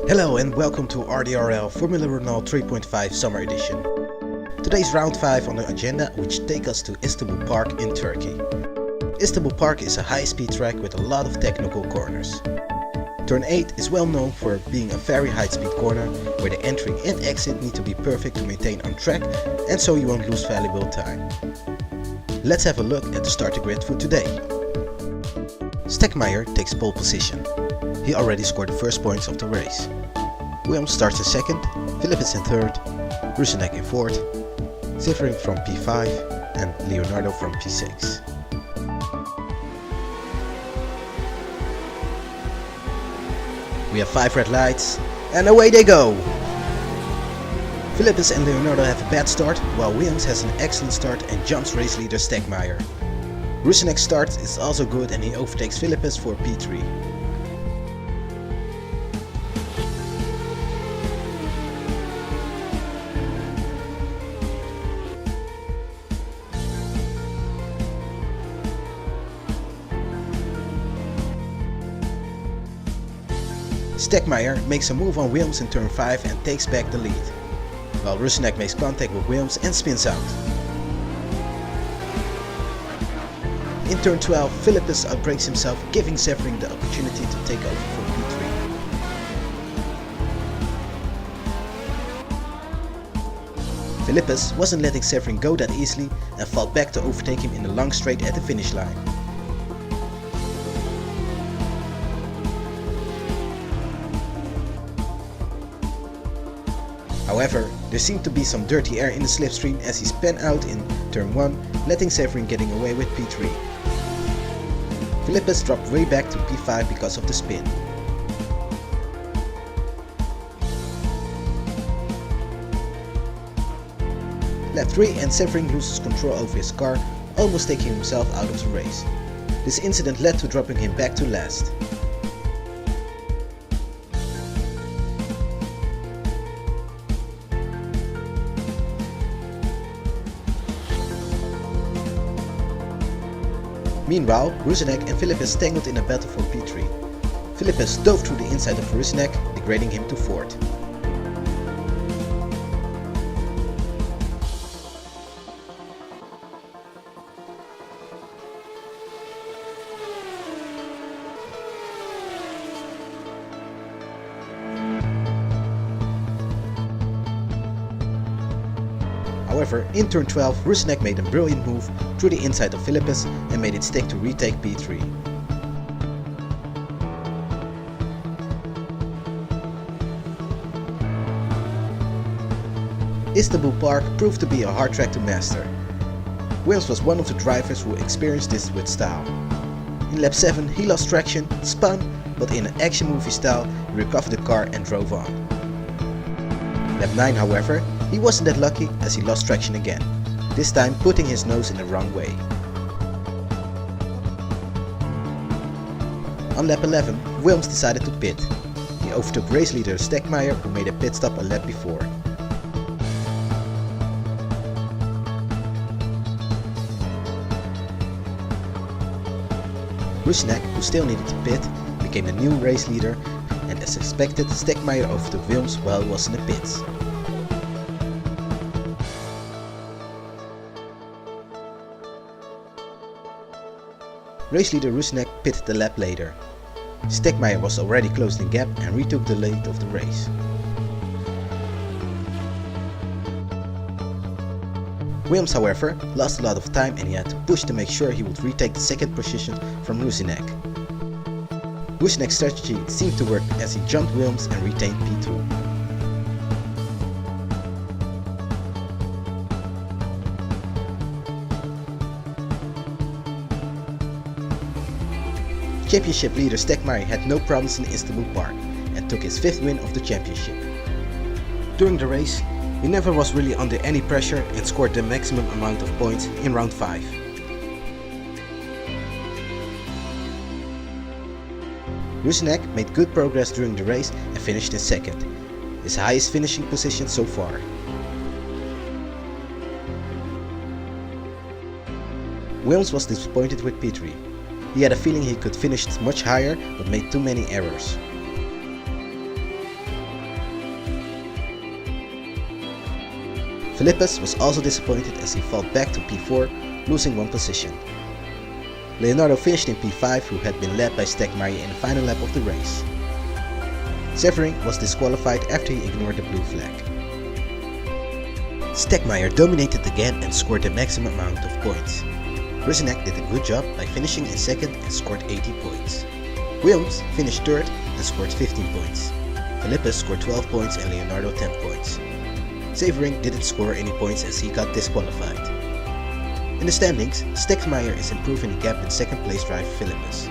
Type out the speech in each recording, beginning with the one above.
Hello and welcome to RDRL Formula Renault 3.5 Summer Edition. Today's round 5 on the agenda, which take us to Istanbul Park in Turkey. Istanbul Park is a high-speed track with a lot of technical corners. Turn 8 is well known for being a very high-speed corner where the entry and exit need to be perfect to maintain on track and so you won't lose valuable time. Let's have a look at the starter grid for today. Stegmaier takes pole position. He already scored the first points of the race. Williams starts in second, Philippus in third, Rusinek in fourth, Ziffering from P5 and Leonardo from P6. We have 5 red lights and away they go! Philippus and Leonardo have a bad start while Williams has an excellent start and jumps race leader Stegmaier. Rusinek's start is also good and he overtakes Philippus for P3. Stegmaier makes a move on Williams in turn 5 and takes back the lead, while Rusinek makes contact with Williams and spins out. In turn 12, Philippus outbrakes himself, giving Ziffering the opportunity to take over for P3. Philippus wasn't letting Ziffering go that easily and fought back to overtake him in the long straight at the finish line. However, there seemed to be some dirty air in the slipstream as he spun out in turn 1, letting Ziffering getting away with P3. Philippus dropped way back to P5 because of the spin. Lap 3 and Ziffering loses control over his car, almost taking himself out of the race. This incident led to dropping him back to last. Meanwhile, Rusinek and Philippus tangled in a battle for P3. Philippus dove through the inside of Rusinek, degrading him to 4th. However, in turn 12, Rusinek made a brilliant move through the inside of Philippus and made it stick to retake P3. Istanbul Park proved to be a hard track to master. Williams was one of the drivers who experienced this with style. In lap 7 he lost traction, spun, but in an action movie style he recovered the car and drove on. Lap 9 however, he wasn't that lucky as he lost traction again, this time putting his nose in the wrong way. On lap 11, Williams decided to pit. He overtook race leader Stegmaier, who made a pit stop a lap before. Rusinek, who still needed to pit, became the new race leader, and as expected, Stegmaier overtook Williams while he was in the pits. Race leader Rusinek pitted a lap later. Stegmaier was already closing the gap and retook the lead of the race. Williams, however, lost a lot of time and he had to push to make sure he would retake the second position from Rusinek. Rusinek's strategy seemed to work as he jumped Williams and retained P2. Championship leader Stegmaier had no problems in Istanbul Park and took his 5th win of the championship. During the race, he never was really under any pressure and scored the maximum amount of points in round 5. Rusinek made good progress during the race and finished in 2nd, his highest finishing position so far. Williams was disappointed with P3. He had a feeling he could finish much higher but made too many errors. Philippus was also disappointed as he fell back to P4, losing one position. Leonardo finished in P5, who had been led by Stegmaier in the final lap of the race. Severin was disqualified after he ignored the blue flag. Stegmaier dominated again and scored the maximum amount of points. Rusinek did a good job by finishing in second and scored 80 points. Wilms finished third and scored 15 points. Philippus scored 12 points and Leonardo 10 points. Severin didn't score any points as he got disqualified. In the standings, Stegmaier is improving the gap in second place driver Philippus.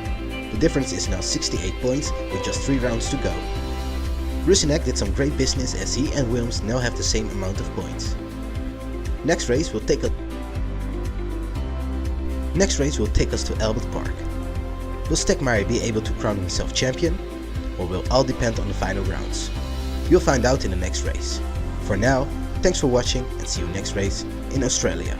The difference is now 68 points with just 3 rounds to go. Rusinek did some great business as he and Wilms now have the same amount of points. Next race will take us to Albert Park. Will Stegmaier be able to crown himself champion, or will all depend on the final rounds? You'll find out in the next race. For now, thanks for watching and see you next race in Australia.